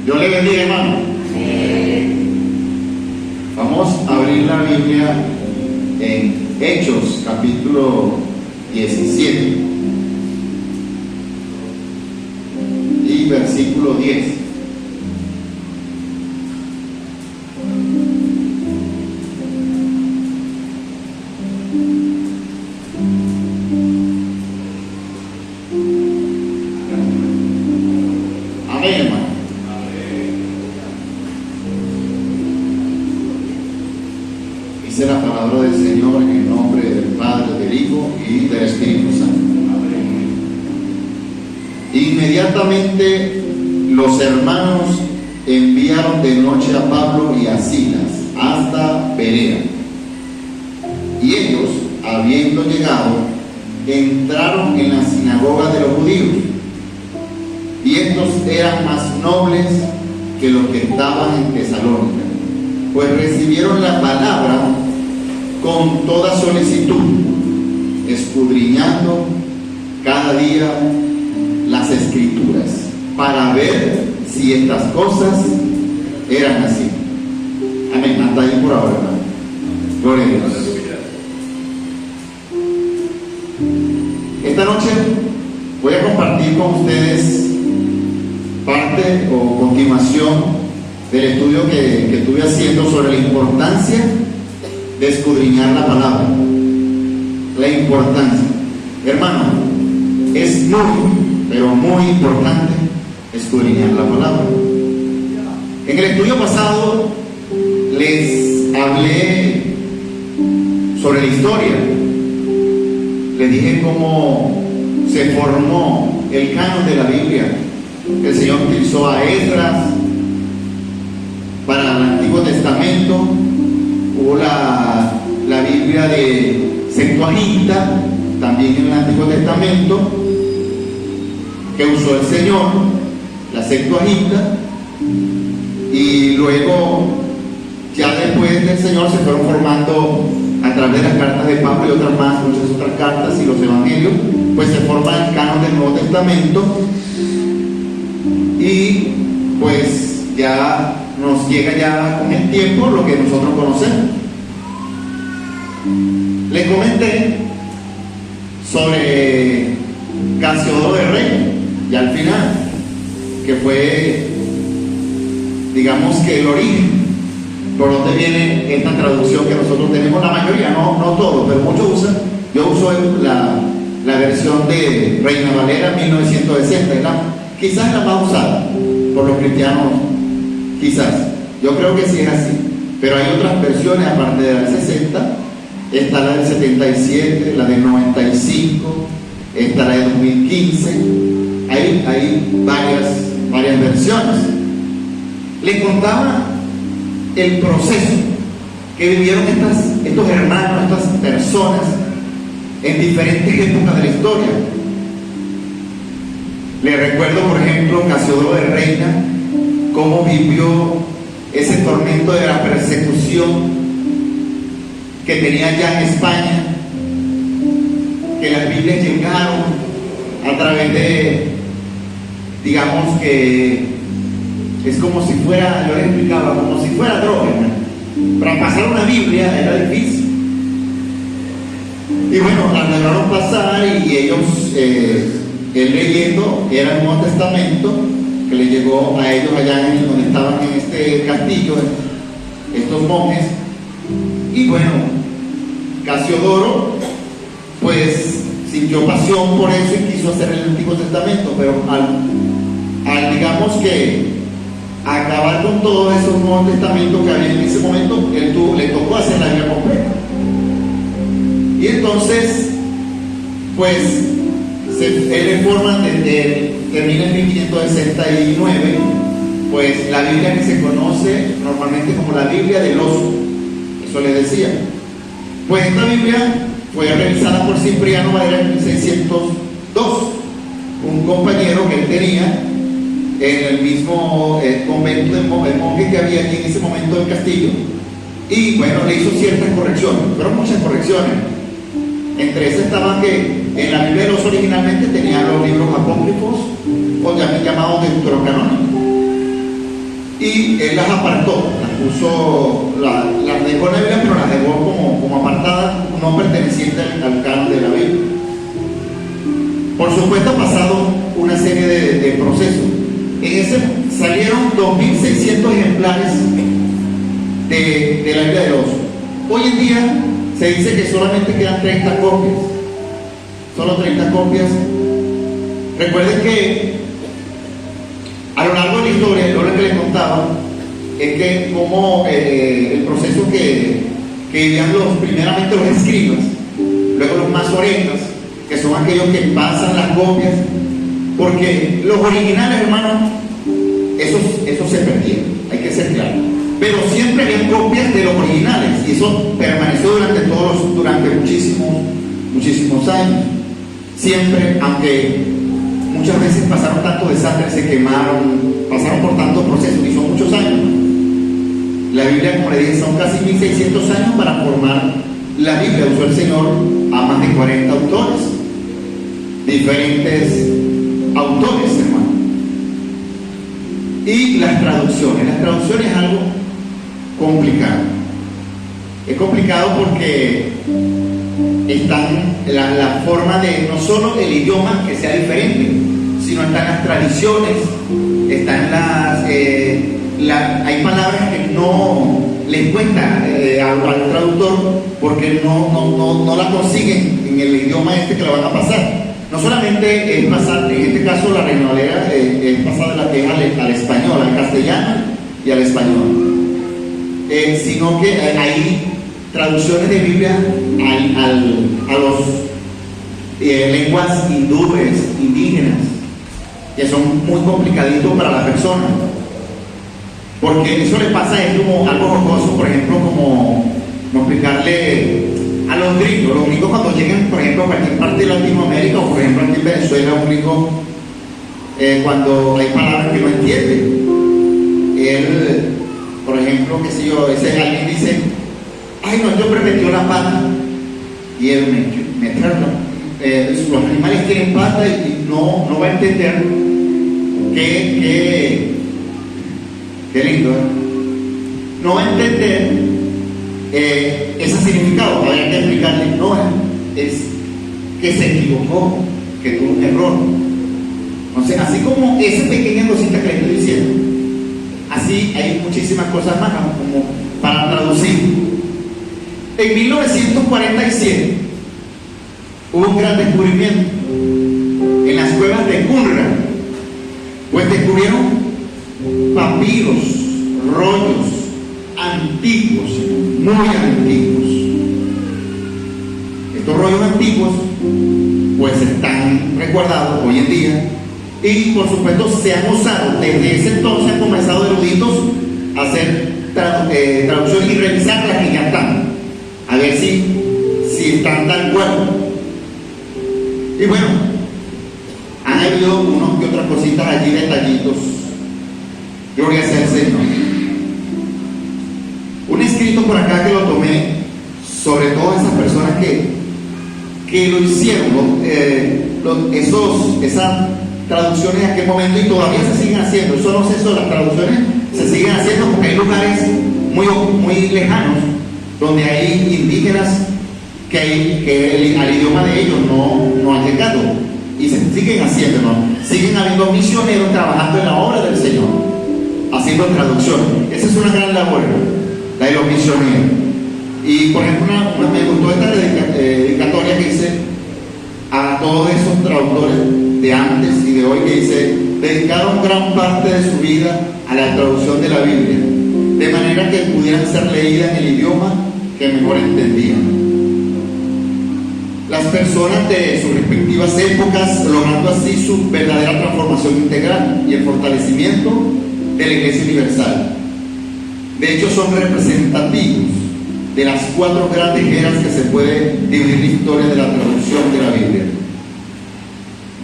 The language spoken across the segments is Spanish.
Dios le bendiga, hermano. Vamos a abrir la Biblia en Hechos, capítulo 17 y versículo 10. Amén, hermano. Dice la palabra del Señor en el nombre del Padre, del Hijo y del Espíritu Santo. Inmediatamente los hermanos enviaron de noche a Pablo y a Silas hasta Berea. Y ellos, habiendo llegado, entraron en la sinagoga de los judíos. Y estos eran más nobles que los que estaban en Tesalónica, pues recibieron la palabra con toda solicitud, escudriñando cada día las Escrituras, para ver si estas cosas eran así. Amén. Hasta ahí por ahora, hermano. Gloria a Dios. Esta noche voy a compartir con ustedes parte o continuación del estudio que estuve haciendo sobre la importancia de escudriñar la palabra. La importancia, hermano, es muy, pero muy importante escudriñar la palabra. En el estudio pasado les hablé sobre la historia. Les dije cómo se formó el canon de la Biblia. El Señor utilizó a Esdras para el Antiguo Testamento. Hubo la Biblia de Septuaginta, también en el Antiguo Testamento, que usó el Señor, la Septuaginta, y luego, ya después del Señor, se fueron formando a través de las cartas de Pablo y otras más, muchas otras cartas y los evangelios, pues se forma el canon del Nuevo Testamento, y pues ya nos llega ya con el tiempo lo que nosotros conocemos. Les comenté sobre Casiodoro de Rey, y al final, que fue, digamos que el origen, por donde viene esta traducción que nosotros tenemos, la mayoría, no todos, pero muchos usan. Yo uso la versión de Reina Valera 1960, quizás la más usada por los cristianos, quizás. Yo creo que sí es así, pero hay otras versiones aparte de la del 60. Está la del 77, la del 95, está la de 2015. Hay varias versiones. Les contaba el proceso que vivieron estos hermanos, estas personas en diferentes épocas de la historia. Les recuerdo, por ejemplo, Casiodoro de Reina, cómo vivió ese tormento de la persecución que tenía ya en España, que las Biblias llegaron a través de, digamos que es como si fuera, yo les explicaba, como si fuera droga, ¿no? Para pasar una Biblia era difícil. Y bueno, la lograron pasar, y ellos, él leyendo, era el Nuevo Testamento, que le llegó a ellos allá donde estaban en este castillo, estos monjes. Y bueno, Casiodoro pues sintió pasión por eso y quiso hacer el Antiguo Testamento, pero al digamos que acabar con todos esos Nuevos Testamentos que había en ese momento, le tocó hacer la Biblia completa. Y entonces pues él informa termina en 1569, pues la Biblia que se conoce normalmente como la Biblia del oso, eso le decía. Pues esta Biblia fue revisada por Cipriano Valera en 1602, un compañero que él tenía en el mismo convento, el monje que había aquí en ese momento del castillo, y bueno, le hizo ciertas correcciones, fueron muchas correcciones. Entre esas estaban que en la Biblia de los originalmente tenía los libros apócrifos, y él las apartó, las puso, las dejó en la Biblia, pero las dejó como apartadas, no pertenecientes al canon de la Biblia. Por supuesto, ha pasado una serie de procesos. En ese salieron 2.600 ejemplares de la Biblia del Oso. Hoy en día se dice que solamente quedan 30 copias. Solo 30 copias. Recuerden que a lo largo de la historia, lo que les contaba es que como el proceso que vivían primeramente los escribas, luego los masoretas, que son aquellos que pasan las copias, porque los originales, hermanos, esos se perdieron, hay que ser claro. Pero siempre había copias de los originales, y eso permaneció durante muchísimos años. Siempre, aunque muchas veces pasaron tanto desastres, se quemaron, pasaron por tantos procesos, y son muchos años. La Biblia, como le dije, son casi 1.600 años para formar la Biblia. Usó el Señor a más de 40 autores, diferentes autores, hermano. Y las traducciones es algo complicado. Es complicado porque están la forma de, no solo el idioma que sea diferente, sino están las tradiciones, están hay palabras que no les cuesta al traductor porque no la consiguen en el idioma que la van a pasar. No solamente es pasar, en este caso la Reina Valera es pasar de la que al español, al castellano y al español, sino que hay traducciones de Biblia a los lenguas hindúes, indígenas, que son muy complicaditos para la persona, porque eso le pasa, es como algo jocoso, por ejemplo, como explicarle a los gringos cuando lleguen, por ejemplo, a cualquier parte de Latinoamérica, o por ejemplo aquí en Venezuela, un gringo, cuando hay palabras que no entiende, él, por ejemplo, qué sé yo, alguien dice, ay no, yo metió la pata, y él los animales tienen pata y no va a entender qué lindo, no va a entender ese significado. Habría que explicarle, no, es que se equivocó, que tuvo un error. Entonces, así como esa pequeña cosita que le estoy diciendo, así hay muchísimas cosas más como para traducir. En 1947 hubo un gran descubrimiento en las cuevas de Qumran, pues descubrieron papiros, rollos antiguos, muy antiguos. Estos rollos antiguos pues están resguardados hoy en día, y por supuesto se han usado desde ese entonces. Han comenzado eruditos a hacer traducciones y revisar las que ya están, a ver si están tal cual. Y bueno, han habido unos que otras cositas allí, detallitos. Gloria sea el Señor. Un escrito por acá que lo tomé sobre todas esas personas que lo hicieron, esas traducciones en aquel momento, y todavía se siguen haciendo. Eso no sé, las traducciones se siguen haciendo porque hay lugares muy lejanos donde hay indígenas que al idioma de ellos no han llegado, y se siguen haciendo, ¿no? Siguen habiendo misioneros trabajando en la obra del Señor, haciendo traducciones. Esa es una gran labor, la de los misioneros. Y por ejemplo, me gustó esta dedicatoria que hice a todos esos traductores de antes y de hoy, que dice: dedicaron gran parte de su vida a la traducción de la Biblia, de manera que pudieran ser leídas en el idioma que mejor entendían las personas de sus respectivas épocas, logrando así su verdadera transformación integral y el fortalecimiento de la Iglesia Universal. De hecho, son representativos de las 4 grandes eras que se puede dividir la historia de la traducción de la Biblia.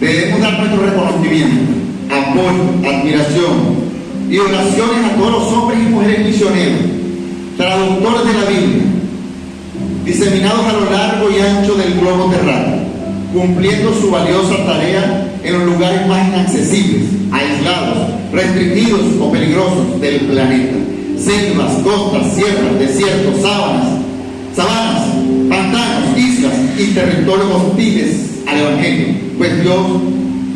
Debemos dar nuestro reconocimiento, apoyo, admiración y oraciones a todos los hombres y mujeres misioneros, traductores de la Biblia, diseminados a lo largo y ancho del globo terráqueo, cumpliendo su valiosa tarea en los lugares más inaccesibles, aislados, restringidos o peligrosos del planeta. Selvas, costas, sierras, desiertos, sabanas, pantanos, islas y territorios hostiles al Evangelio. Pues Dios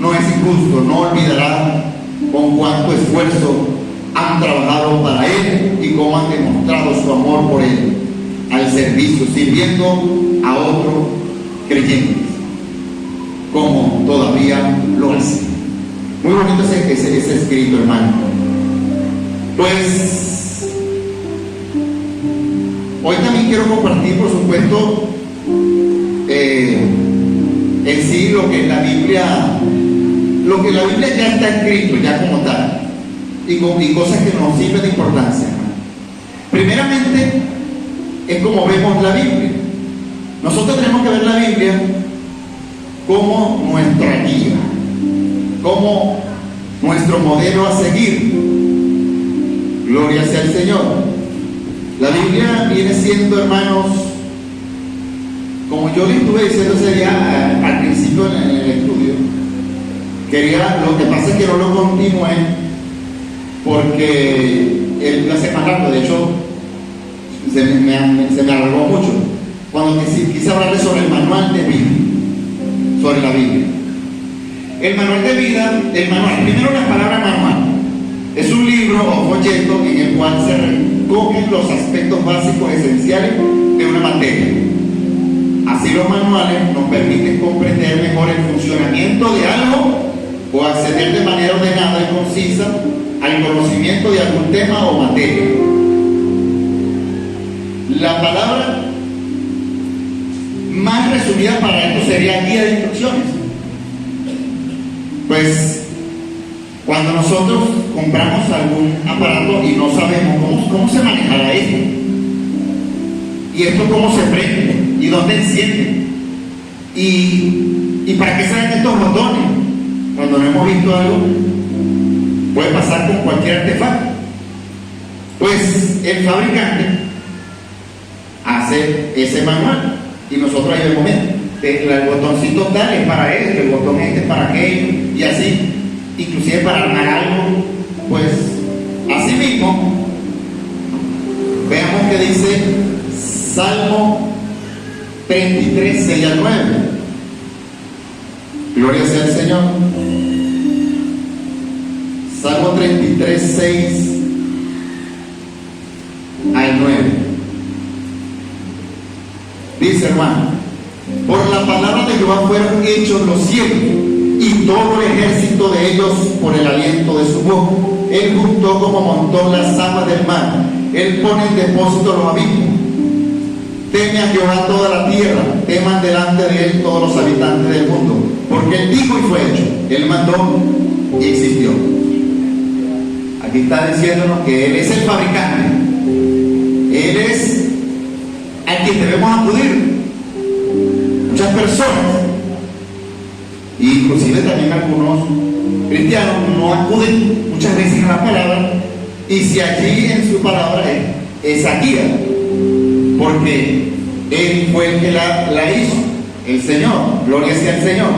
no es injusto, no olvidará con cuánto esfuerzo han trabajado para Él y cómo han demostrado su amor por Él al servicio, sirviendo a otros creyentes, como todavía lo hace. Muy bonito ese escrito, hermano. Pues hoy también quiero compartir, por supuesto, en sí lo que en la Biblia ya está escrito, ya como tal, y cosas que nos sirven de importancia. Primeramente, es como vemos la Biblia. Nosotros tenemos que ver la Biblia como nuestra guía, como nuestro modelo a seguir. Gloria sea al Señor. La Biblia viene siendo, hermanos, como yo les estuve diciendo ese día al principio en el estudio, lo que pasa es que no lo continué porque la semana, de hecho, se me alargó mucho cuando quise hablarles sobre el manual de vida, sobre la Biblia. El manual de vida, primero la palabra manual, es un libro o folleto en el cual se recogen los aspectos básicos esenciales de una materia. Así los manuales nos permiten comprender mejor el funcionamiento de algo o acceder de manera ordenada y concisa al conocimiento de algún tema o materia. La palabra más resumida para esto sería guía de instrucciones. Pues cuando nosotros compramos algún aparato y no sabemos cómo se manejará esto, y esto cómo se prende, y dónde enciende, y para qué salen estos botones, cuando no hemos visto algo, puede pasar con cualquier artefacto. Pues el fabricante hace ese manual y nosotros ahí vemos el botoncito tal es para esto, el botón este es para aquello, y así, inclusive para armar algo. Pues así mismo veamos que dice Salmo 33, 6 al 9. Gloria sea al Señor. Salmo 33, 6 al 9. Dice, hermano: por la palabra de Jehová fueron hechos los cielos, y todo el ejército de ellos por el aliento de su boca. Él juntó como montón las aguas del mar, Él pone en depósito los abismos. Teme a Jehová toda la tierra, teman delante de Él todos los habitantes del mundo, porque Él dijo y fue hecho, Él mandó y existió. Aquí está diciéndonos que Él es el fabricante, Él es a quien debemos acudir. Muchas personas, inclusive también algunos cristianos, no acuden muchas veces a la palabra, y si allí en su palabra es esa guía, porque Él fue el que la hizo, el Señor. Gloria sea al Señor.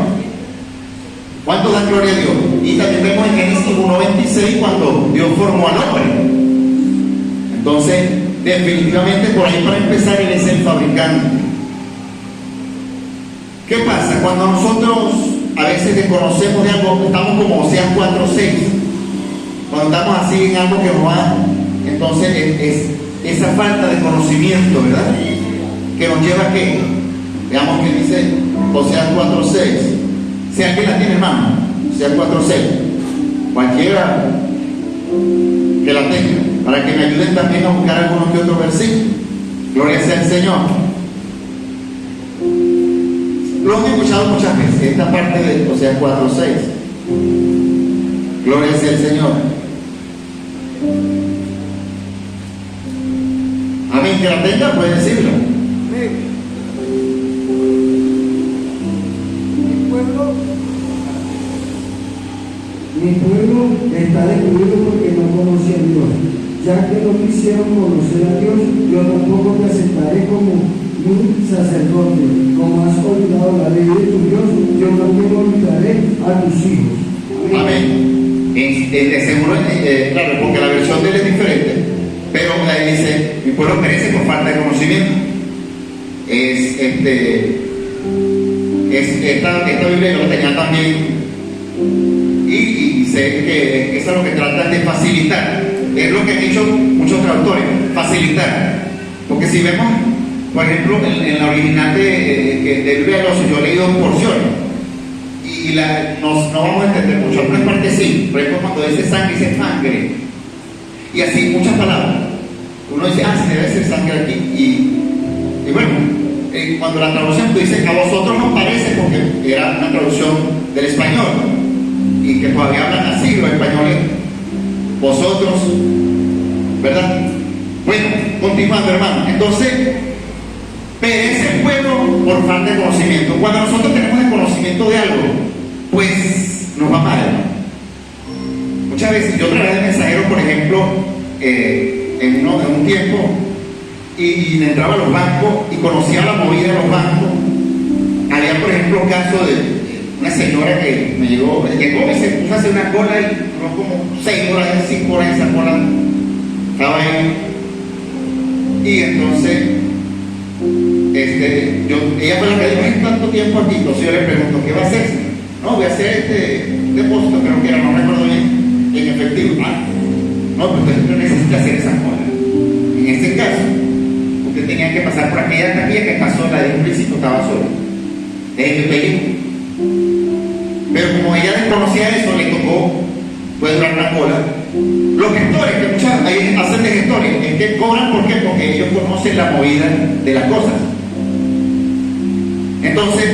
¿Cuánto da gloria a Dios? Y también vemos en Génesis 1:26 cuando Dios formó al hombre. Entonces, definitivamente por ahí, para empezar, Él es el fabricante. ¿Qué pasa? Cuando nosotros a veces desconocemos de algo, estamos como Oseas 4:6. Cuando estamos así en algo que nos va, entonces es esa falta de conocimiento, ¿verdad?, que nos lleva a que, veamos que dice Oseas 4:6. Si alguien la tiene, hermano, Oseas 4:6, cualquiera que la tenga, para que me ayuden también a buscar algunos que otros versículos. Gloria sea al Señor. Lo han escuchado muchas veces, esta parte de Oseas 4:6. Gloria sea al Señor. Amén. Que la tenga, puede decirlo. Mi pueblo está destruido porque no conoce a Dios. Ya que no quisieron conocer a Dios, yo tampoco te aceptaré como mi sacerdote. Como has olvidado la ley de tu Dios, yo también olvidaré a tus hijos. Amén. De seguro, claro, porque la versión de él es diferente, pero ahí dice: mi pueblo perece por falta de conocimiento. Esta Biblia yo la tenía también, y sé que eso es lo que trata de facilitar. Es lo que han dicho muchos traductores: facilitar. Porque si vemos, por ejemplo, en la original de Biblia de los, yo he leído porciones y no vamos a entender mucho. Algunas partes sí, por ejemplo, cuando dice sangre, y así muchas palabras. Uno dice: sí, debe ser sangre aquí. Y bueno, cuando la traducción tú dices: a vosotros no parece, porque era una traducción del español, y que todavía hablan así los españoles, vosotros, ¿verdad? Bueno, continuando, hermano. Entonces, perece el pueblo por falta de conocimiento. Cuando nosotros tenemos el conocimiento de algo, pues nos va mal, ¿no? Muchas veces yo trabajé de mensajero, por ejemplo, en un tiempo, y entraba a los bancos y conocía la movida de los bancos. Había, por ejemplo, un caso de una señora que me llegó y se puso a hacer una cola, y duró como 6 horas, 5 horas esa cola, estaba ahí. Y entonces ella fue la que dijo: es tanto tiempo aquí. Entonces yo le pregunto: ¿qué va a hacer? No, voy a hacer depósito, creo que era, no recuerdo bien, en efectivo. No, pero usted no necesita hacer esa cola. En este caso, usted tenía que pasar por aquella taquilla que está sola, desde un principio estaba sola, desde que pegué. Pero como ella desconocía eso, le tocó, puede durar una cola. Los gestores, que muchas hacen de gestores, es que cobran. ¿Por qué? Porque ellos conocen la movida de las cosas. Entonces,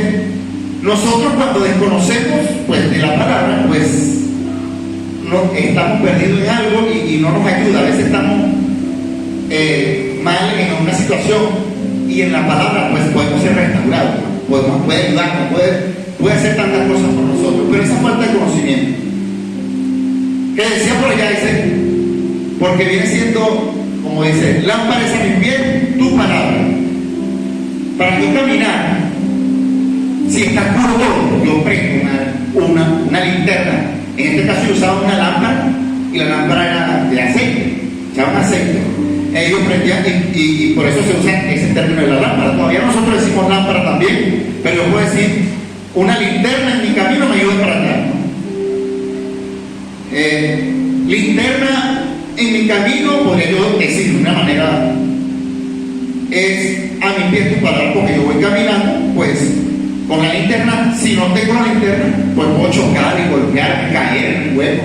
nosotros cuando desconocemos, pues, de la palabra, pues estamos perdidos en algo y no nos ayuda. A veces estamos mal en una situación, y en la palabra pues podemos ser restaurados, puede ayudarnos, puede hacer tantas cosas por nosotros. Pero esa falta de conocimiento, que decía por allá, dice: porque viene siendo, como dice, lámpara es a mi pie tu palabra. Para yo caminar, si está oscuro todo, yo prendo una linterna. En este caso yo usaba una lámpara, y la lámpara era de aceite, echaban aceite. Ellos prendían, y por eso se usa ese término de la lámpara. Todavía nosotros decimos lámpara también, pero yo puedo decir: una linterna en mi camino me ayuda para andar, ¿no? Linterna en mi camino, podría yo decir de una manera, es a mi pie tu palabra, porque yo voy caminando, pues con la linterna. Si no tengo la linterna, pues puedo chocar y golpear, caer en el hueco.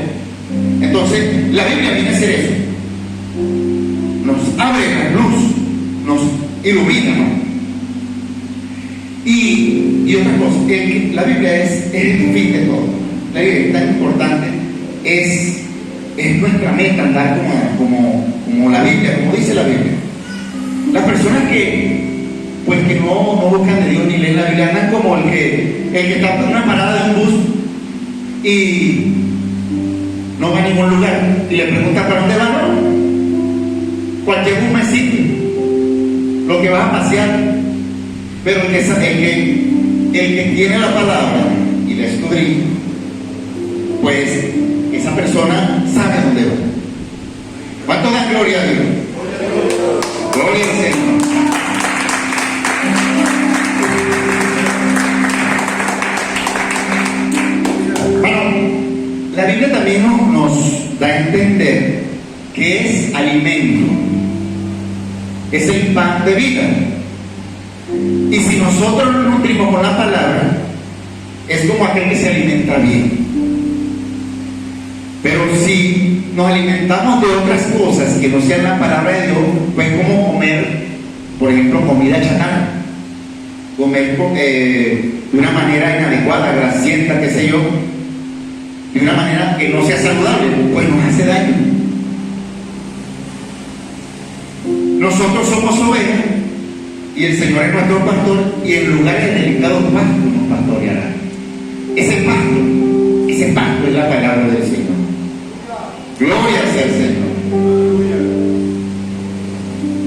Entonces, la Biblia viene a hacer eso: nos abre la luz, nos ilumina, ¿no? Y otra cosa, la Biblia es el fin de todo. La Biblia es tan importante, es nuestra meta andar como la Biblia, como dice la Biblia. Las personas que no buscan de Dios ni leen la Biblia andan como el que está en una parada de un bus y no va a ningún lugar, y le pregunta: ¿para dónde va? No, cualquier bumecito, lo que vas a pasear. Pero el que tiene la palabra y la escudriña, pues esa persona sabe dónde va. ¿Cuánto dan gloria a Dios? Gloria al Señor. Bueno, la Biblia también nos da a entender que es alimento, es el pan de vida. Y si nosotros nos nutrimos con la palabra, es como aquel que se alimenta bien. Pero si nos alimentamos de otras cosas que no sean la palabra de Dios, pues como comer, por ejemplo, comida chatarra, comer de una manera inadecuada, grasienta, qué sé yo, de una manera que no sea saludable, pues nos hace daño. Nosotros somos ovejas y el Señor es nuestro pastor, y en lugares delicados pastos nos pastoreará. Ese pasto es la palabra del Señor. Gloria sea al Señor.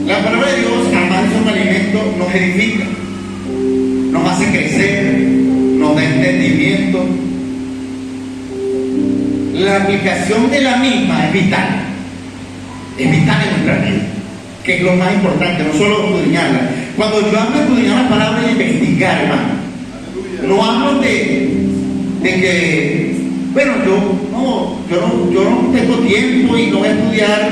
La palabra de Dios, además de un alimento, nos edifica, nos hace crecer, nos da entendimiento. la aplicación de la misma es vital. Es vital en nuestra vida, que es lo más importante, no solo escudriñarla. Cuando yo hablo de escudriñar la palabra de investigar, hermano, no hablo de que, bueno, yo no tengo tiempo y no voy a estudiar,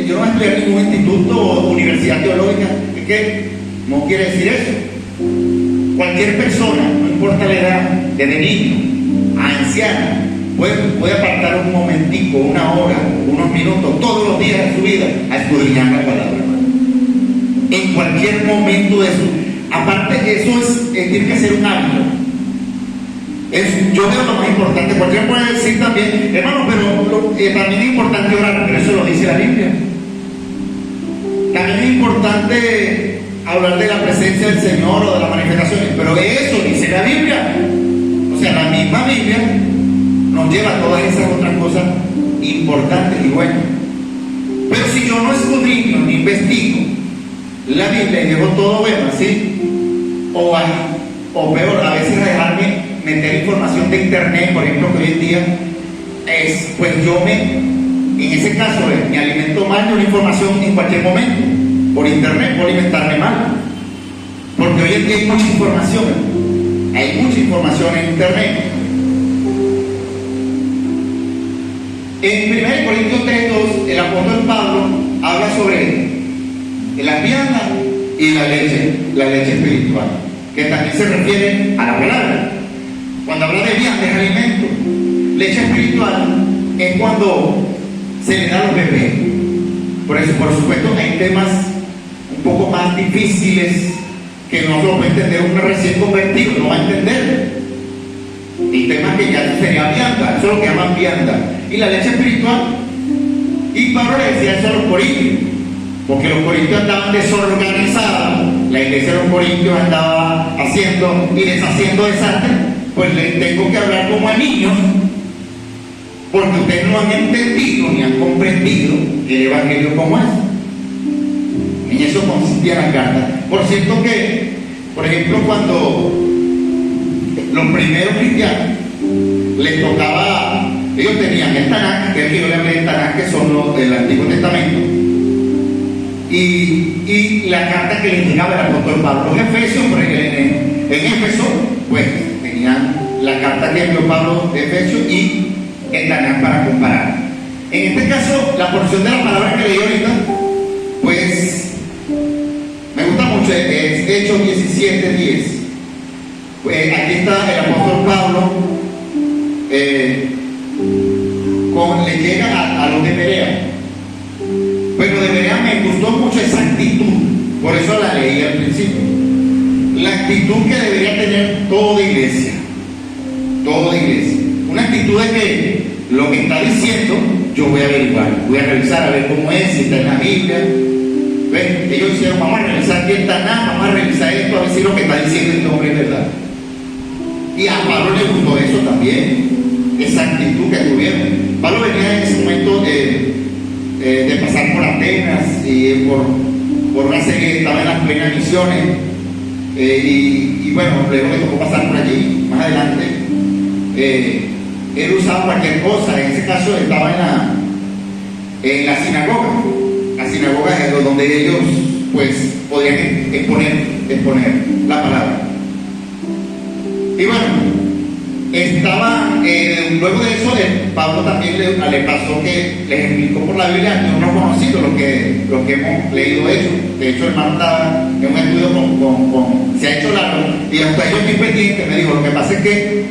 yo no voy a estudiar en ningún instituto o universidad teológica. Es que no quiere decir eso. Cualquier persona, no importa la edad, desde niño a anciano, puede apartar un momentico, una hora, unos minutos, todos los días de su vida a escudriñar la palabra, hermano. En cualquier momento de su... Aparte, eso tiene que ser un hábito. Yo veo lo más importante. Cualquiera puede decir también, hermano, pero también es importante orar, pero eso lo dice la Biblia. También es importante hablar de la presencia del Señor o de las manifestaciones, pero eso dice la Biblia. O sea, la misma Biblia nos lleva a todas esas otras cosas importantes y buenas. Pero si yo no escudriño ni investigo la Biblia y dejo todo bueno así, o peor, a veces a dejarme meter información de internet, por ejemplo, que hoy en día pues en ese caso me alimento mal de una información en cualquier momento, por internet, por alimentarme mal, porque hoy en día hay mucha información en internet. En 1 Corintios 3:2, el apóstol Pablo habla sobre la vianda y la leche espiritual, que también se refiere a la palabra. Cuando habla de vianda es alimento, leche espiritual es cuando se le da a los bebés. Por eso, por supuesto, hay temas un poco más difíciles que no lo puede entender un recién convertido, no va a entender. Y temas que ya sería vianda, eso es lo que llaman vianda. Y la leche espiritual, y Pablo le decía eso a los corintios, porque los corintios andaban desorganizados, la iglesia de los corintios andaba haciendo y deshaciendo desastres. Pues les tengo que hablar como a niños, porque ustedes no han entendido ni han comprendido el evangelio como es. En eso consistía la carta. Por cierto que, por ejemplo, cuando los primeros cristianos les tocaba, ellos tenían el Tanaj, que es el que yo le hablé del Tanaj, que son los del Antiguo Testamento, y la carta que les llegaba el apóstol Pablo. Los Efesios, por ejemplo, en Éfeso, pues tenían la carta que envió Pablo de Efesios y el Tanaj para comparar. En este caso, la porción de la palabra que leí ahorita, pues me gusta mucho, es Hechos 17:10. Pues aquí está el apóstol Pablo, le llega a los de Berea. Pero de Berea me gustó mucho esa actitud, por eso la leí al principio. La actitud que debería tener toda iglesia. Una actitud de que lo que está diciendo, yo voy a averiguar, voy a revisar a ver cómo es, si está en la Biblia. ¿Ven? Ellos dijeron, vamos a revisar quién está nada, vamos a revisar esto, a ver si lo que está diciendo este hombre es verdad. Y a Pablo le gustó eso también, esa actitud que tuvieron. Pablo venía en ese momento de pasar por Atenas y por una serie, estaba en las plenas misiones, y bueno, luego le tocó pasar por allí, más adelante. Él usaba cualquier cosa, en ese caso estaba en la sinagoga. La sinagoga es donde ellos pues podían exponer la palabra. Y bueno, luego de eso, Pablo también le pasó que les explicó por la Biblia, yo no conocido lo que hemos leído hecho. De hecho, el hermano estaba en un estudio se ha hecho largo, y hasta yo estoy pendiente, me dijo, lo que pasa es que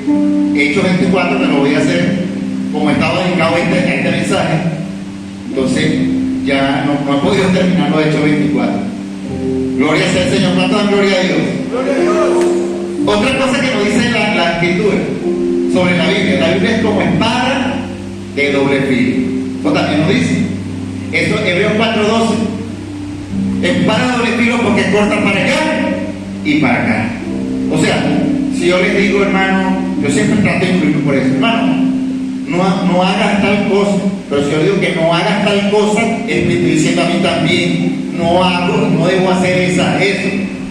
Hechos 24 me lo voy a hacer, como estaba dedicado a este mensaje, entonces ya no he podido terminarlo de Hechos 24. Gloria sea el Señor. ¿Cuánto dan gloria a Dios? ¡Gloria a Dios! Otra cosa que nos dice la escritura sobre la Biblia es como espada de doble filo. Eso también nos dice. Eso, Hebreos 4:12. Espada de doble filo porque corta para allá y para acá. O sea, si yo les digo, hermano, yo siempre trato de incluirme por eso, hermano, no hagas tal cosa, pero si yo digo que no hagas tal cosa, me estoy diciendo a mí también, no debo hacer eso,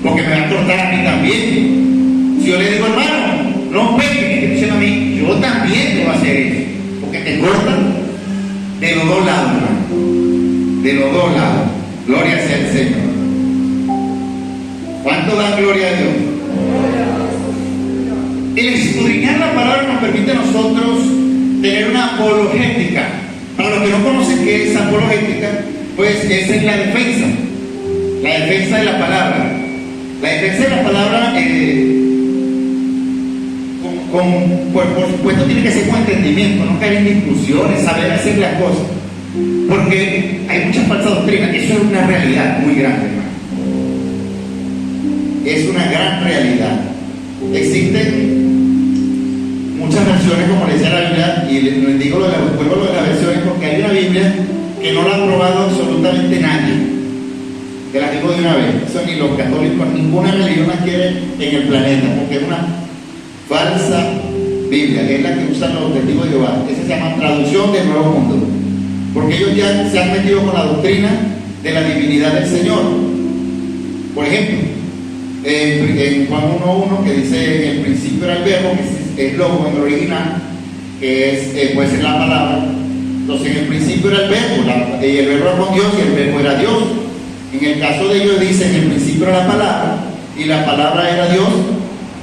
porque me va a cortar a mí también. Si yo le digo, hermano, no peques, me estoy diciendo a mí, yo también debo hacer eso, porque te corta De los dos lados, hermano. De los dos lados. Gloria sea el Señor. ¿Cuánto dan gloria a Dios? El escudriñar la palabra nos permite a nosotros tener una apologética. Para los que no conocen qué es apologética, pues esa es la defensa de la palabra. La defensa de la palabra, por supuesto, tiene que ser con entendimiento, no caer en discusiones, saber hacer las cosas. Porque hay muchas falsas doctrinas. Eso es una realidad muy grande, hermano. Es una gran realidad. Existen muchas versiones, como le decía la Biblia, y les digo vuelvo lo de las versiones, porque hay una Biblia que no la ha probado absolutamente nadie. Te la digo de una vez. Eso ni los católicos, ninguna religión la quiere en el planeta, porque es una falsa Biblia, que es la que usan los testigos de Jehová. Esa se llama traducción del Nuevo Mundo, porque ellos ya se han metido con la doctrina de la divinidad del Señor. Por ejemplo, en Juan 1.1, que dice: en el principio era el verbo, que es logo en el original, que es, puede ser la palabra. Entonces, en el principio era el verbo, y el verbo era con Dios, y el verbo era Dios. En el caso de ellos dice: en el principio era la palabra, y la palabra era Dios,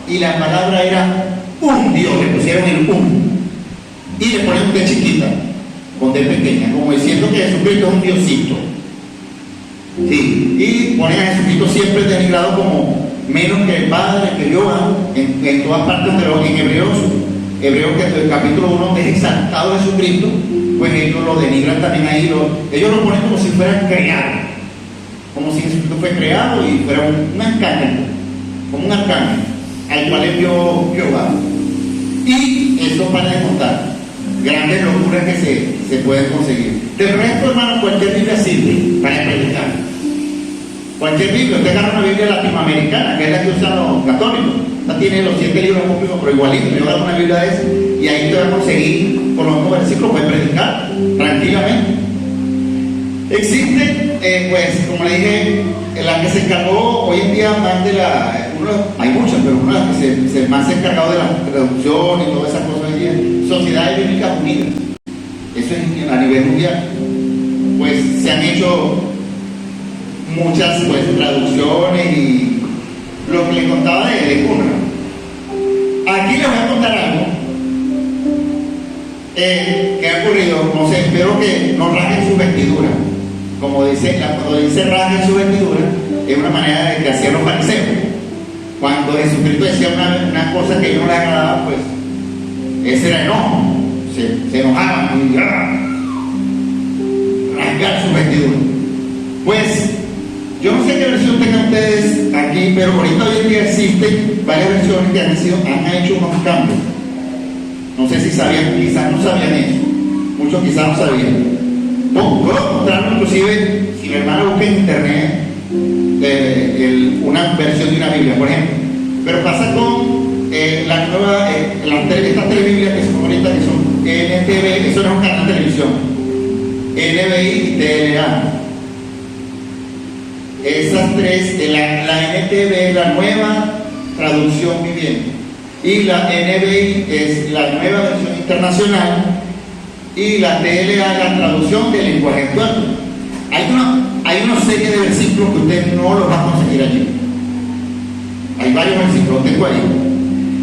y la palabra era un Dios. Le pusieron el un, y le ponen un D chiquita, con D pequeña, como diciendo que Jesucristo es un Diosito. Sí, y ponen a Jesucristo siempre denigrado como menos que el Padre, que Jehová, en todas partes en Hebreos, que en el capítulo 1 es exaltado Jesucristo, pues ellos lo denigran también ahí, ellos lo ponen como si fuera creado, como si Jesucristo fue creado y fuera un arcángel, como un arcángel, al cual envió Jehová. Y eso para desmontar grandes locuras que se pueden conseguir. Del resto, hermano, cualquier Biblia sirve para predicar. Cualquier Biblia, usted agarra una Biblia latinoamericana, que es la que usan los católicos. Esta tiene los 7 libros apócrifos, pero igualito. Yo agarro una Biblia de esa y ahí te va a conseguir por los mismos versículos, puedes predicar tranquilamente. Existe, pues, como le dije, la que se encargó hoy en día más de hay muchas, pero una de las que más se ha encargado de la traducción y todas esas cosas hoy en día, Sociedades Bíblicas Unidas. Eso es a nivel mundial. Pues se han hecho muchas, pues, traducciones y lo que les contaba de Qumran. Aquí les voy a contar algo que ha ocurrido. No sé, espero que no rajen su vestidura. Como dice, cuando dice rajen su vestidura, es una manera de que hacían los fariseos. Cuando Jesucristo decía una cosa que no le agradaba, pues ese era enojo. Se enojaban y rasgar su vestidura. Pues yo no sé qué versión tengan ustedes aquí, pero ahorita hoy en día existen varias versiones que han hecho unos cambios. No sé si sabían, quizás no sabían eso. Muchos quizás no sabían. Puedo mostrarlo inclusive, si mi hermana busca en internet una versión de una Biblia, por ejemplo. Pero pasa con estas 3 Biblias que son ahorita, que son NTV, eso no es un canal de televisión, NBI y TLA. Esas 3, la NTV es la nueva traducción viviente, y la NBI es la nueva versión internacional, y la TLA la traducción del lenguaje actual. Hay una serie de versículos que usted no los va a conseguir allí. Hay varios versículos, tengo ahí.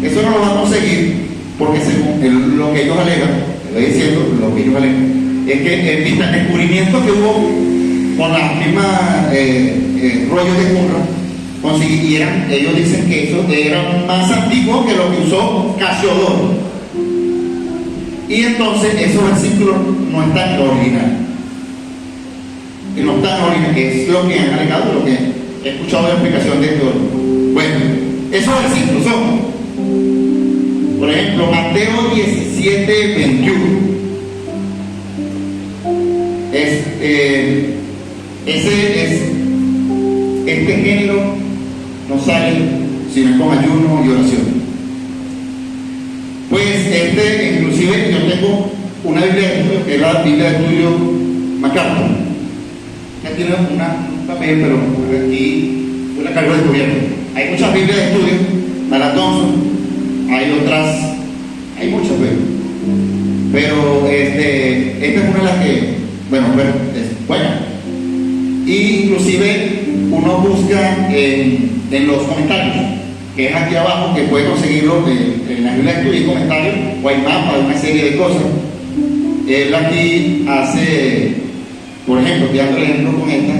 Eso no lo va a conseguir porque según lo que ellos alegan, estoy diciendo lo que ellos alegan, es que el descubrimiento que hubo con las mismas rollos de Qumran, ellos dicen que eso era más antiguo que lo que usó Casiodoro. Y entonces esos versículos no están en lo original. Y no están en lo original, que es lo que han alegado, lo que he escuchado de explicación de esto. Bueno, esos versículos son, por ejemplo, Mateo 17:21. Este género no sale sino con ayuno y oración. Pues inclusive yo tengo una Biblia de estudio, que es la Biblia de estudio MacArthur. Ya tiene un papel, pero aquí fue la cargo del gobierno. Hay muchas Biblias de estudio, para Thompson, hay otras, hay muchas, pero esta es una de las que, bueno, es buena. Y inclusive uno busca en los comentarios, que es aquí abajo, que puede conseguirlo en la Biblia de Estudio y comentarios, o hay mapas, hay una serie de cosas. Él aquí hace, por ejemplo, dando el ejemplo con esta,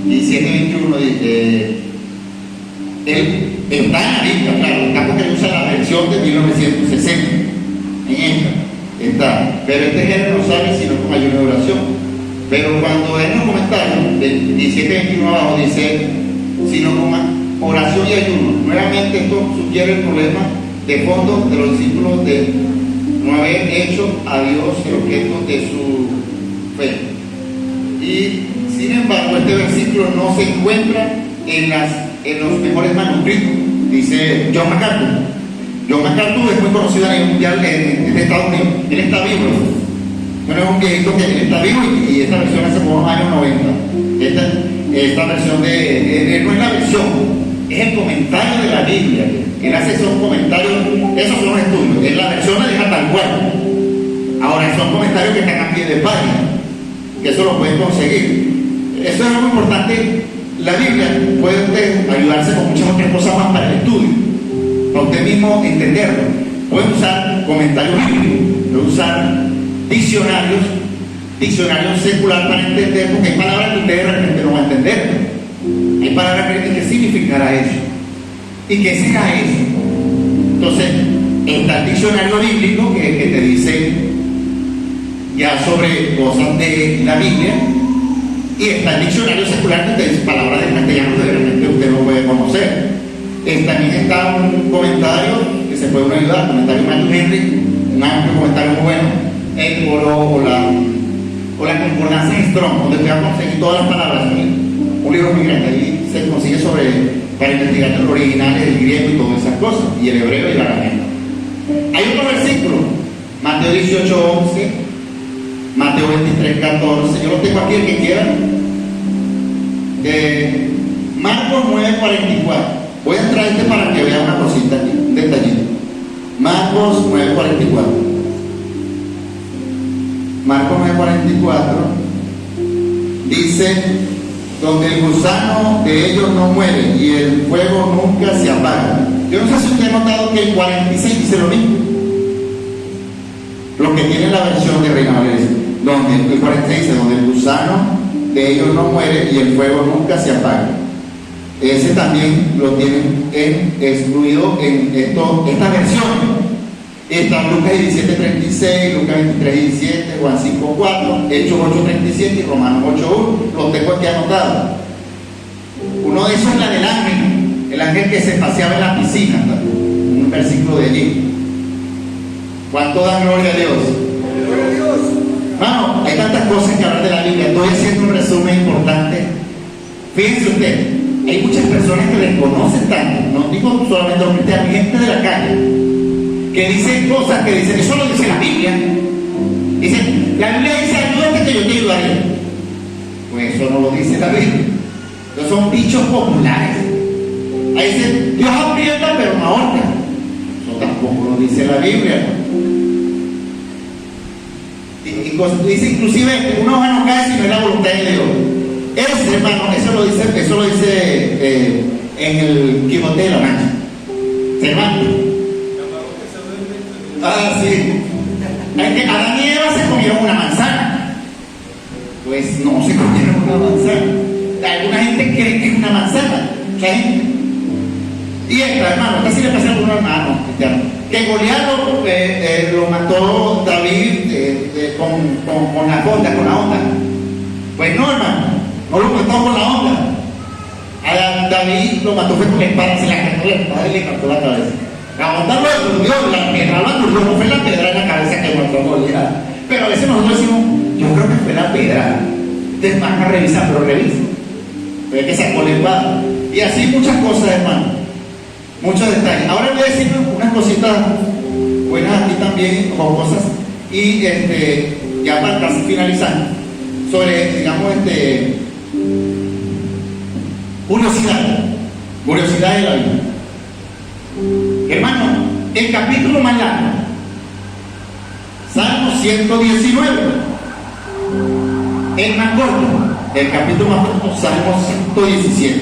17:21, dice, él está en la Biblia, claro, está porque él usa la versión de 1960, en esta está, pero este género no sale sino con ayuno de oración. Pero cuando en los comentarios del 17:21 abajo dice, sino con oración y ayuno, nuevamente esto sugiere el problema de fondo de los discípulos de no haber hecho a Dios el objeto de su fe. Y sin embargo, este versículo no se encuentra en los mejores manuscritos, dice John MacArthur. John MacArthur es muy conocido a nivel mundial en Estados Unidos. Él está vivo. Bueno, es un viejito que él está vivo y esta versión hace por los años 90. Esta versión no es la versión, es el comentario de la Biblia. Él hace esos comentarios, esos son los estudios. En la versión la deja tal cual. Ahora, son comentarios que están a pie de página, que eso lo pueden conseguir. Eso es algo importante. La Biblia puede usted ayudarse con muchas otras cosas más para el estudio, para usted mismo entenderlo. Puede usar comentarios bíblicos, puede usar diccionarios secular para entender, porque hay palabras que ustedes de repente no van a entender. Hay palabras que ¿qué significará eso? ¿Y qué será eso? Entonces, está el diccionario bíblico que te dice ya sobre cosas de la Biblia, y está el diccionario secular que te dice palabras de castellano que de repente usted no puede conocer. También está un comentario que se puede uno ayudar, comentario de Matthew Henry, un amplio comentario muy bueno, o la concordancia Strong, donde te va a conseguir todas las palabras. Un libro muy grande, ahí se consigue para investigar los originales del griego y todas esas cosas, y el hebreo y el arameo. Hay otro versículo, Mateo 18:11, Mateo 23:14, yo lo tengo aquí el que quiera, Marcos 9:44. Voy a entrar para que vea una cosita aquí, un detallito. Marcos 9:44. Marcos 9:44 dice, donde el gusano de ellos no muere y el fuego nunca se apaga. Yo no sé si usted ha notado que el 46 dice lo mismo. Lo que tiene la versión de Reina Valera, donde el 46 dice, donde el gusano de ellos no muere y el fuego nunca se apaga. Ese también lo tienen excluido en esta versión. Está Lucas 17:36, Lucas 23:17, Juan 5:4, Hechos 8:37 y Romanos 8:1. Los tengo aquí anotados. Uno de esos es la del ángel, el ángel que se paseaba en la piscina, un versículo de allí. ¿Cuánto dan gloria a Dios? ¡Gloria a Dios! Bueno, hay tantas cosas que hablar de la Biblia. Estoy haciendo un resumen importante. Fíjense usted, hay muchas personas que desconocen tanto, no digo solamente los cristianos, hay gente de la calle que dicen cosas que dicen, eso lo dice la Biblia. Dicen, la Biblia dice, ayúdate que yo te ayudaré. Pues eso no lo dice la Biblia. Esos son dichos populares. Ahí dice, Dios aprieta pero no ahorca. Eso tampoco lo dice la Biblia. Dice inclusive, una hoja no cae si no es la voluntad de Dios. Ese, hermano, eso lo dice en el Quijote de la Mancha. Cervantes. Ah, sí. Adán y Eva se comieron una manzana. Pues no se comieron una manzana. Alguna gente cree que es una manzana. ¿Sí? Y esta, hermano, esta sí le pasa a algunos hermanos cristianos. Que Goliat lo mató David con la onda, con la onda. Pues no, hermano, no lo mató con la onda. A David lo mató fue con la espada, se la cantó la espada y le cortó la cabeza. La onda lo aturdió, la piedra lo aturdió, no fue la piedra en la cabeza que mató a Goliat. Pero a veces nosotros decimos, yo creo que fue la piedra. Ustedes van a revisar, pero revisen. Fue que sacó la espada. Y así muchas cosas, hermano. Muchos detalles. Ahora voy a decir unas cositas buenas aquí también, o cosas, y ya para casi finalizar, sobre, digamos, curiosidad de la Biblia. Hermano, el capítulo más largo Salmo 119, el más corto, el capítulo más corto, Salmo 117.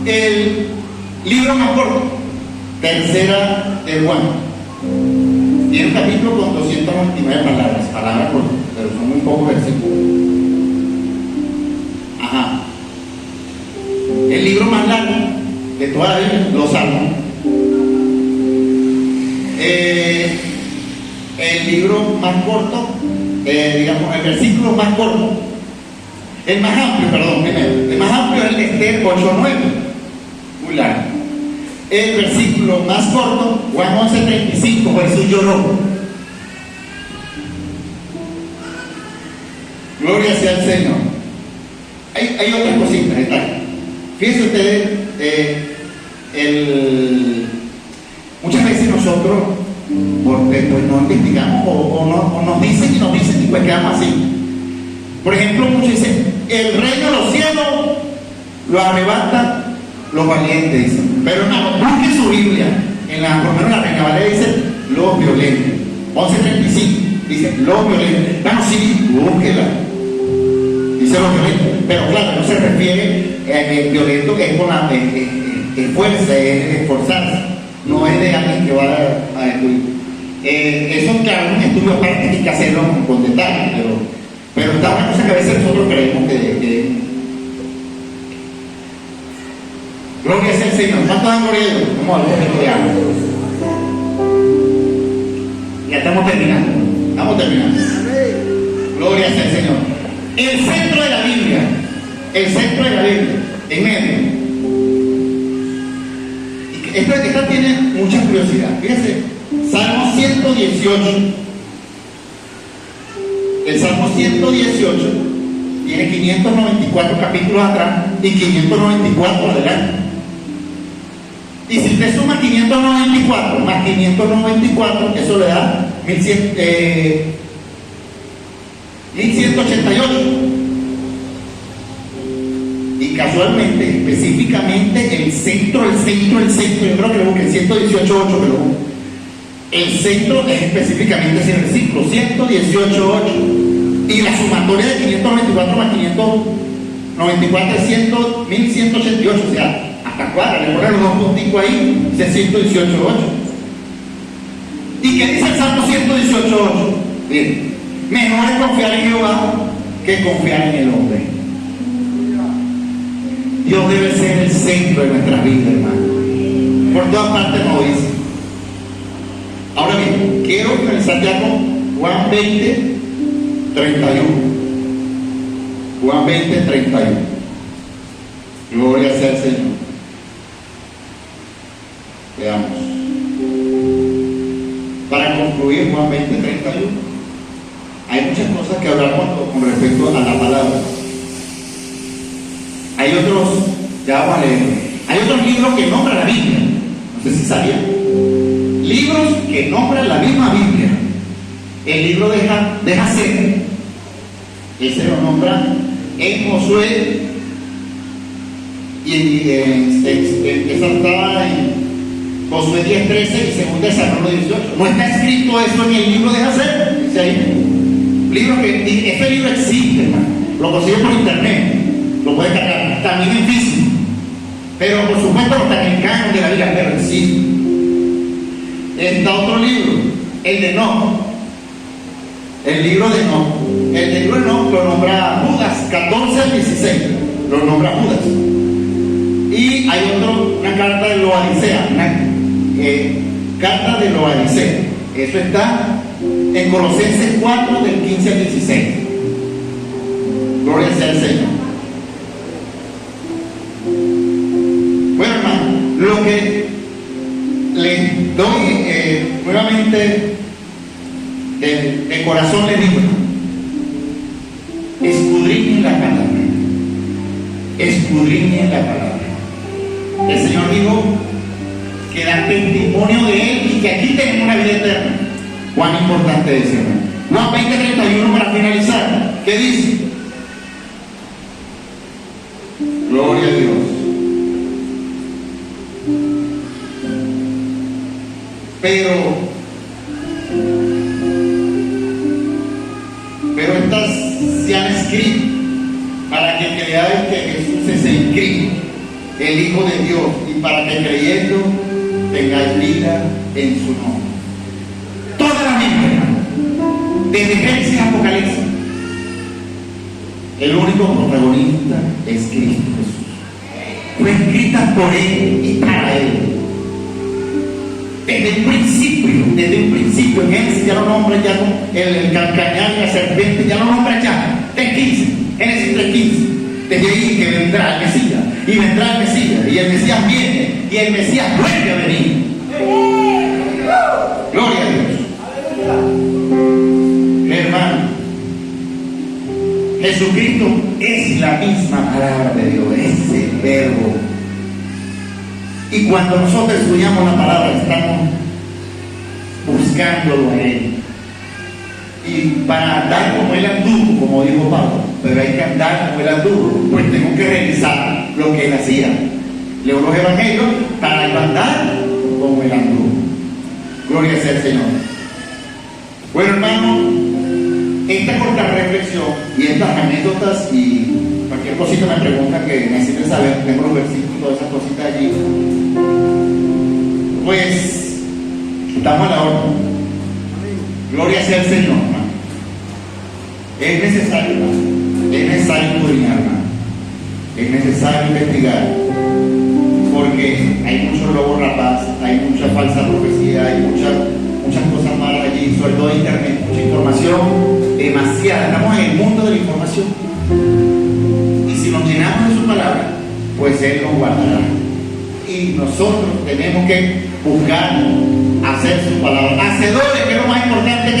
El libro más corto, Tercera de Juan. Tiene un capítulo con 299 palabras cortas, pero son muy pocos versículos. Ajá. El libro más largo de toda la Biblia, los Salmos. El libro más corto, digamos, el versículo más corto, el más amplio, perdón, primero, el más amplio es el de Esther 8:9, muy largo. El versículo más corto, Juan 11:35, Jesús lloró. Gloria sea al Señor. Hay otras cositas, está. Fíjense ustedes, muchas veces nosotros, porque pues no investigamos o nos dicen y pues quedamos así. Por ejemplo, muchos dicen, el reino de los cielos lo arrebatan los valientes, dicen. Pero hermano, busque su Biblia, por lo menos la Reina Valera dice los violentos. 11:35 dice los violentos. Bueno, sí, búsquela. Dice los violentos, pero claro, no se refiere al violento que es con la fuerza, es esforzarse, no es de alguien que va a destruir. Eso, claro, es un estudio aparte que hay que hacerlo con detalle, pero está una cosa que a veces nosotros creemos que gloria sea el Señor. ¿Cuántos han corrido? Vamos a ver de algo. Ya estamos terminando. Gloria sea el Señor. El centro de la Biblia, en medio. Esta tiene mucha curiosidad. Fíjense, Salmo 118. El Salmo 118 tiene 594 capítulos atrás y 594 adelante. Y si usted suma 594 más 594, eso le da 1188. Y casualmente, específicamente, el centro, yo creo que lo busqué, 118.8, pero el centro es específicamente ese versículo, 118.8. Y la sumatoria de 594 más 594 es 1188, o sea, hasta cuadra, le ponen los dos punticos ahí, dice 118.8. ¿Y qué dice el Salmo 118.8? Bien, mejor es confiar en Jehová que confiar en el hombre. Dios debe ser el centro de nuestra vida, hermano. Por todas partes nos dice. Ahora bien, quiero finalizar ya con Juan 20:31. Juan 20:31. Gloria sea al Señor. Veamos. Para concluir, Juan 20:31. Hay muchas cosas que hablar con respecto a la palabra. Hay otros, ya vamos a leer. Hay otros libros que nombran la Biblia. No sé si sabían. Libros que nombran la misma Biblia. El libro de Jacer, ese lo nombra en Josué y esa estaba en Josué 10:13 y 2 de Samuel 18. No está escrito eso en el libro de Jacer, dice ahí. Este libro existe, hermano. Lo consigue por internet, lo puede cargar, también en físico. Pero por supuesto no está en el canon de la Biblia, pero existe. Está otro libro, el de Enoc. El libro de Enoc. El libro de Enoc lo nombra Judas, 14-16. Lo nombra Judas. Y hay una carta de Laodicea, carta de Laodicea. Eso está en Colosenses 4, del 15 al 16. Gloria sea al Señor. Bueno, hermano, lo que les doy nuevamente de corazón, les digo: escudriñen la palabra. Escudriñen la palabra. El Señor dijo que da testimonio de Él y que aquí tenemos una vida eterna. Cuán importante es, hermano. Juan 20:31 para finalizar. ¿Qué dice? Gloria a Dios. Pero estas se han escrito para que creáis que Jesús es el Cristo, el Hijo de Dios, y para que creyendo tengáis vida en su nombre. Toda la Biblia, hermano, desde Génesis a Apocalipsis, el único protagonista es Cristo Jesús. Fue escrita por Él y para Él. Desde un principio, en Génesis ya lo nombra ya con el cañal y la serpiente, ya lo nombra ya, 3:15, Génesis 3:15. Desde ahí que vendrá el Mesías, y vendrá el Mesías, y el Mesías viene, y el Mesías vuelve a venir. Gloria a Dios. Hermano, Jesucristo es la misma palabra de Dios, es el verbo. Y cuando nosotros estudiamos la palabra, estamos buscándolo a Él. Y para andar como Él anduvo, como dijo Pablo, pero hay que andar como Él anduvo, pues tengo que realizar lo que Él hacía. Leo los evangelios para andar como Él anduvo. Gloria sea el Señor. Bueno, hermano, esta corta reflexión y estas anécdotas y cualquier cosita me preguntan que necesiten saber, tengo los versículos y todas esas cositas allí. Pues estamos a la orden. Gloria sea el Señor, hermano. Es necesario, hermano. Es necesario escudriñar, hermano. Es necesario investigar. Porque hay muchos lobos rapaz, hay mucha falsa profecía, hay muchas cosas malas allí, sobre todo en internet, mucha información, demasiada. Estamos en el mundo de la información. Y si nos llenamos de su palabra, pues Él nos guardará. Y nosotros tenemos que buscar hacer su palabra. Hacedores, que es lo más importante